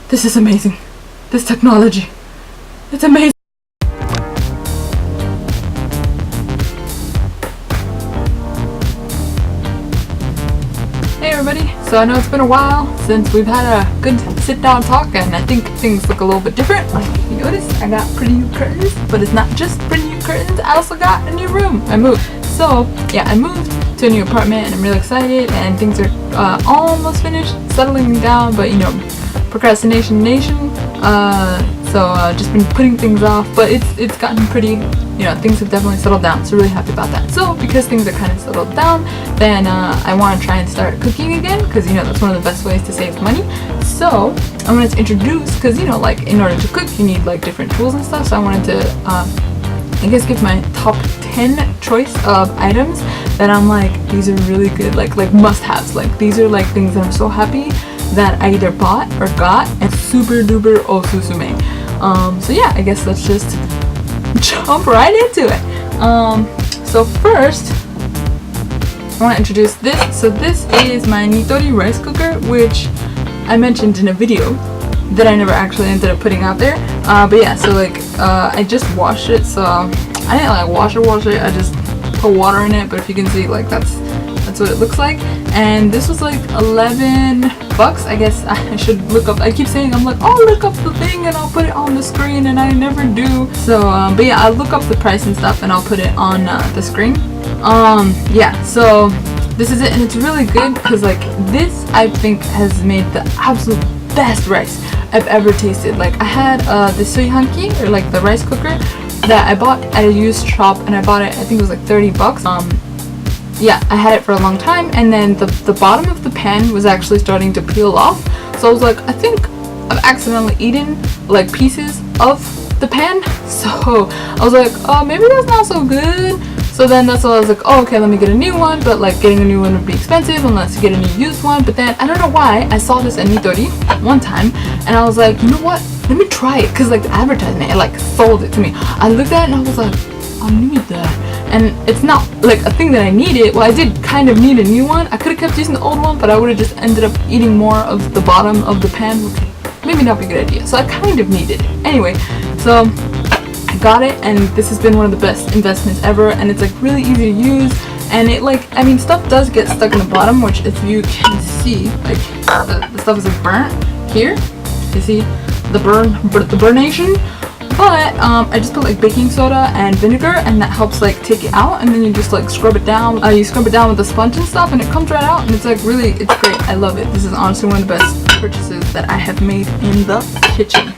This is amazing. This technology. It's amazing. Hey everybody, so I know it's been a while since we've had a good sit down talk, and I think things look a little bit different. Like you notice, I got pretty new curtains, but it's not just pretty new curtains, I also got a new room. I moved. So yeah, I moved to a new apartment and I'm really excited, and things are almost finished, settling down, but you know, procrastination nation. Just been putting things off, but it's gotten pretty, you know, things have definitely settled down, so really happy about that. So because things are kind of settled down, then I want to try and start cooking again, because you know that's one of the best ways to save money. So I wanted to introduce, because you know, like in order to cook you need like different tools and stuff, so I wanted to I guess give my top 10 choice of items that I'm like, these are really good, like must-haves. Like these are like things that I'm so happy that I either bought or got, and super duper osusume. So yeah, I guess let's just jump right into it. So first I want to introduce this. So this is my Nitori rice cooker, which I mentioned in a video that I never actually ended up putting out there. But yeah, so like I just washed it, so I didn't like wash it, I just put water in it, but if you can see, like that's what it looks like. And this was like 11 bucks. I guess I should look up, I keep saying, I'm like, oh, look up the thing and I'll put it on the screen, and I never do. So but yeah, I'll look up the price and stuff and I'll put it on the screen. Yeah, so this is it, and it's really good because like this I think has made the absolute best rice I've ever tasted. Like I had the suihanki, or like the rice cooker that I bought at a used shop, and I bought it, I think it was like 30 bucks. Yeah, I had it for a long time, and then the bottom of the pan was actually starting to peel off, so I was like, I think I've accidentally eaten like pieces of the pan, so I was like, oh, maybe that's not so good. So then that's why I was like, oh, okay, let me get a new one, but like getting a new one would be expensive unless you get a new used one. But then I don't know why I saw this at Nitori one time, and I was like, you know what, let me try it, because like the advertisement, it like sold it to me. I looked at it and I was like, I need that. And it's not like a thing that I needed. Well, I did kind of need a new one. I could have kept using the old one, but I would have just ended up eating more of the bottom of the pan, which maybe not be a good idea. So I kind of needed it. Anyway, so I got it, and this has been one of the best investments ever, and it's like really easy to use, and it like, I mean, stuff does get stuck in the bottom, which if you can see, like the stuff is like burnt here. You see the burnation? But I just put like baking soda and vinegar, and that helps like take it out, and then you just like scrub it down. You scrub it down with the sponge and stuff, and it comes right out, and it's like really, it's great. I love it. This is honestly one of the best purchases that I have made in the kitchen.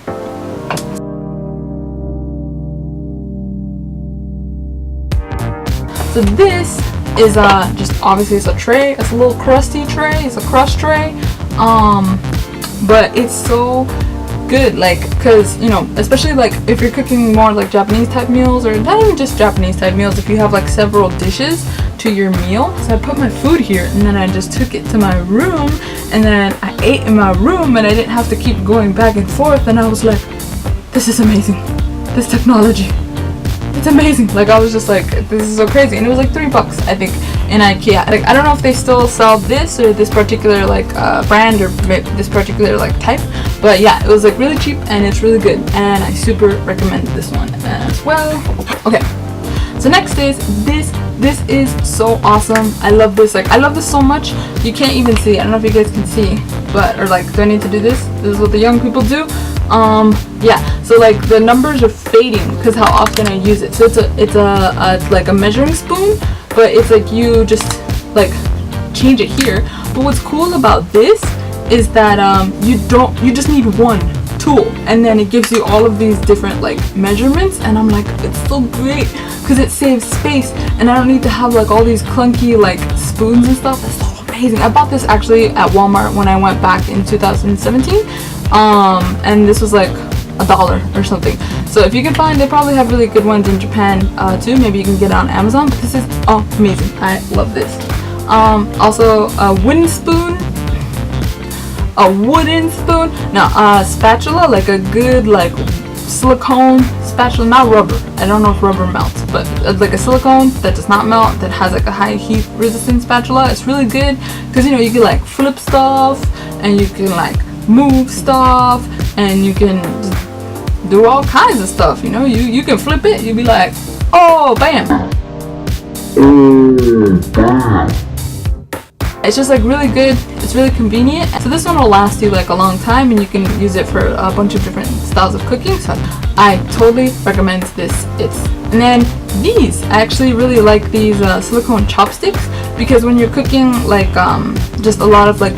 So this is just obviously it's a tray. It's a little crusty tray. It's a crust tray. But it's so good, like, because you know, especially like if you're cooking more like Japanese type meals, or not even just Japanese type meals, if you have like several dishes to your meal. So I put my food here, and then I just took it to my room, and then I ate in my room, and I didn't have to keep going back and forth, and I was like, this is amazing, this technology, it's amazing. Like I was just like, this is so crazy. And it was like 3 bucks, I think, in IKEA. Like I don't know if they still sell this or this particular like brand, or this particular like type, but yeah, it was like really cheap, and it's really good, and I super recommend this one as well. Okay, so next is this. This is so awesome. I love this. Like I love this so much, you can't even see. I don't know if you guys can see, but, or like, do I need to do this? This is what the young people do. Yeah, so like the numbers are fading because how often I use it. So it's like a measuring spoon, but it's like you just like change it here. But what's cool about this is that you just need one tool, and then it gives you all of these different like measurements, and I'm like, it's so great because it saves space, and I don't need to have like all these clunky like spoons and stuff. It's so amazing. I bought this actually at Walmart when I went back in 2017, and this was like $1 or something. So if you can find, they probably have really good ones in Japan too. Maybe you can get it on Amazon, but this is amazing. I love this. Also a wooden spoon, spatula, like a good like silicone spatula, not rubber. I don't know if rubber melts, but like a silicone that does not melt, that has like a high heat resistant spatula. It's really good because, you know, you can like flip stuff, and you can like move stuff, and you can just do all kinds of stuff. You know, you can flip it. You'd be like, oh, bam. It's just like really good. It's really convenient. So this one will last you like a long time, and you can use it for a bunch of different styles of cooking. So I totally recommend this. And then these, I actually really like these silicone chopsticks, because when you're cooking like just a lot of like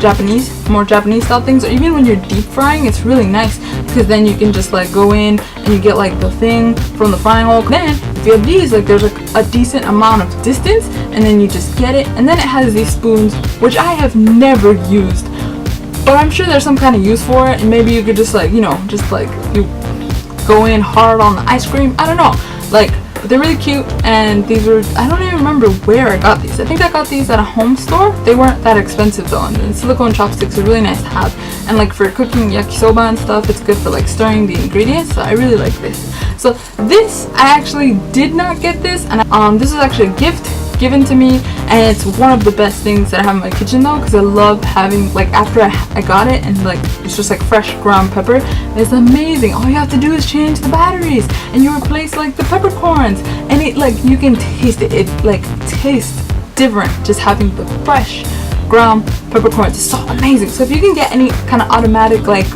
more Japanese style things, or even when you're deep frying, it's really nice, because then you can just like go in and you get like the thing from the frying oil. Then if you have these, like there's like a decent amount of distance, and then you just get it. And then it has these spoons, which I have never used, but I'm sure there's some kind of use for it, and maybe you could just like, you know, just like you go in hard on the ice cream. I don't know, like, but they're really cute. And these were, I don't even remember where I got these. I think I got these at a home store. They weren't that expensive though, and the silicone chopsticks are really nice to have. And like for cooking yakisoba and stuff, it's good for like stirring the ingredients. So I really like this. So this, I actually did not get this, and this is actually a gift given to me, and it's one of the best things that I have in my kitchen though, because I love having, like, after I got it, and like it's just like fresh ground pepper. It's amazing. All you have to do is change the batteries, and you replace like the peppercorns, and it, like, you can taste it. It like tastes different just having the fresh ground peppercorns. It's so amazing. So if you can get any kind of automatic like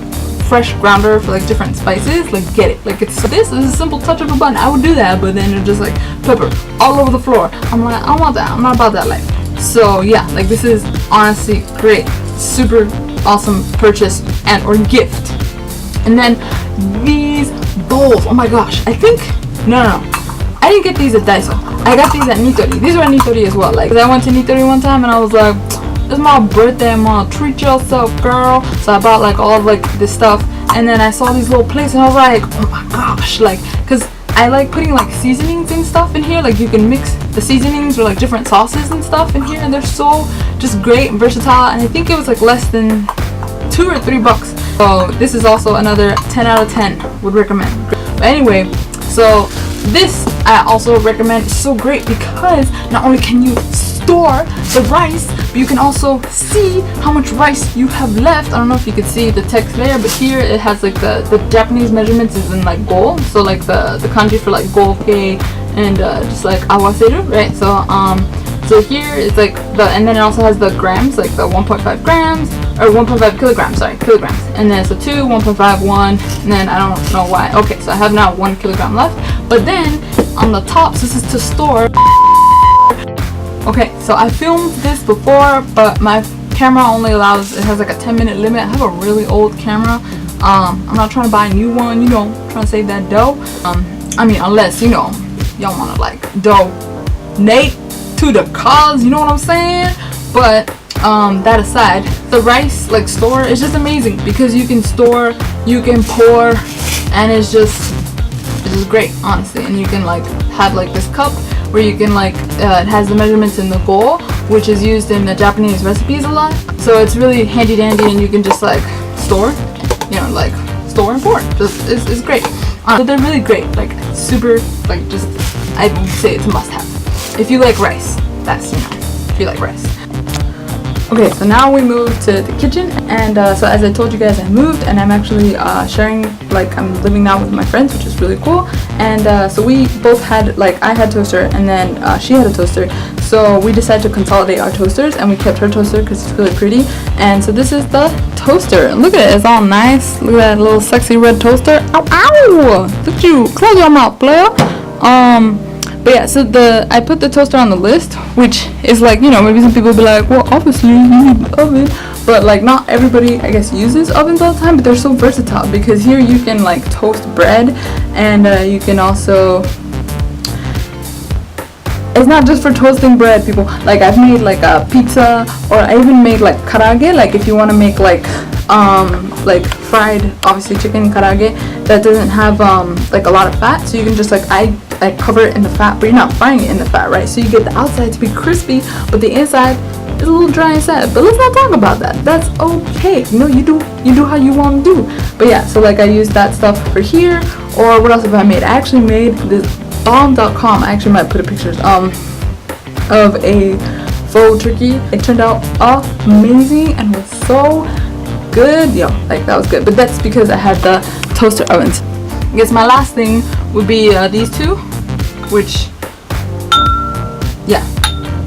fresh grounder for like different spices, like get it. Like, it's, this is a simple touch of a button. I would do that, but then it's just like pepper all over the floor. I'm like, I don't want that. I'm not about that life. So yeah, like this is honestly great, super awesome purchase and or gift. And then these bowls, oh my gosh, I think no, I didn't get these at Daiso. I got these at Nitori. These were at Nitori as well. Like, I went to Nitori one time and I was like, it's my birthday month, treat yourself, girl. So I bought like all of like this stuff, and then I saw these little plates and I was like, oh my gosh, like, because I like putting like seasonings and stuff in here. Like, you can mix the seasonings or like different sauces and stuff in here, and they're so just great and versatile. And I think it was like less than $2 or $3. So this is also another 10 out of 10 would recommend. But anyway, so this I also recommend. It's so great because not only can you store the rice, but you can also see how much rice you have left. I don't know if you could see the text there, but here it has like the Japanese measurements is in like goal, so like the kanji for like goke and just like awaseru, right? So here it's like and then it also has the grams, like the 1.5 grams or 1.5 kilograms, kilograms, and then so 2, 1.5, 1, and then I don't know why. Okay, so I have now 1 kilogram left, but then on the top, so this is to store. Okay, so I filmed this before, but my camera only allows, it has like a 10-minute limit. I have a really old camera. I'm not trying to buy a new one, you know, trying to save that dough. I mean, unless, you know, y'all want to like donate to the cause, you know what I'm saying? But that aside, the rice like store is just amazing because you can store, you can pour, and it's just great, honestly. And you can like have like this cup where you can like it has the measurements in the bowl, which is used in the Japanese recipes a lot. So it's really handy dandy, and you can just like store, you know, like store and pour. Just it's great. So they're really great, like super, like just I would say it's a must-have if you like rice. That's, you know, if you like rice. Okay, so now we moved to the kitchen, and so as I told you guys, I moved, and I'm actually sharing, like I'm living now with my friends, which is really cool. And so we both had, like, I had toaster, and then she had a toaster. So we decided to consolidate our toasters, and we kept her toaster because it's really pretty. And so this is the toaster. Look at it, it's all nice. Look at that little sexy red toaster. Ow, ow! Look at you, close your mouth, player. But yeah, so I put the toaster on the list, which is like, you know, maybe some people will be like, well, obviously you need an oven, but like not everybody, I guess, uses ovens all the time, but they're so versatile because here you can like toast bread, and you can also, it's not just for toasting bread, people. Like, I've made like a pizza, or I even made like karaage, like if you want to make like fried, obviously, chicken karaage that doesn't have like a lot of fat, so you can just like I cover it in the fat, but you're not frying it in the fat, right? So you get the outside to be crispy, but the inside is a little dry inside. But let's not talk about that. That's okay. You know, you do how you want to do. But yeah, so like I used that stuff for here. Or what else have I made? I actually made this bomb.com. I actually might put a pictures of a faux turkey. It turned out amazing and was so good. Yo, like that was good. But that's because I had the toaster ovens. I guess my last thing would be these two, which, yeah,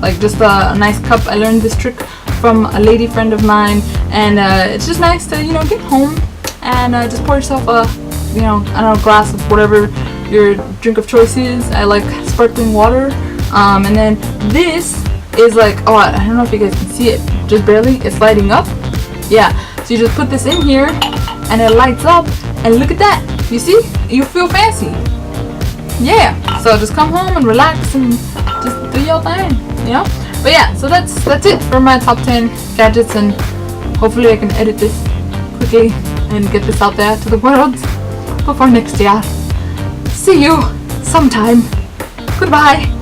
like just a nice cup. I learned this trick from a lady friend of mine, and it's just nice to, you know, get home and just pour yourself a, you know, I don't know, glass of whatever your drink of choice is. I like sparkling water. And then this is like, oh, I don't know if you guys can see it, just barely, it's lighting up. Yeah, so you just put this in here and it lights up, and look at that, you see, you feel fancy. Yeah, so just come home and relax and just do your thing, you know. But yeah, so that's it for my top 10 gadgets, and hopefully I can edit this quickly and get this out there to the world before next year. See you sometime. Goodbye.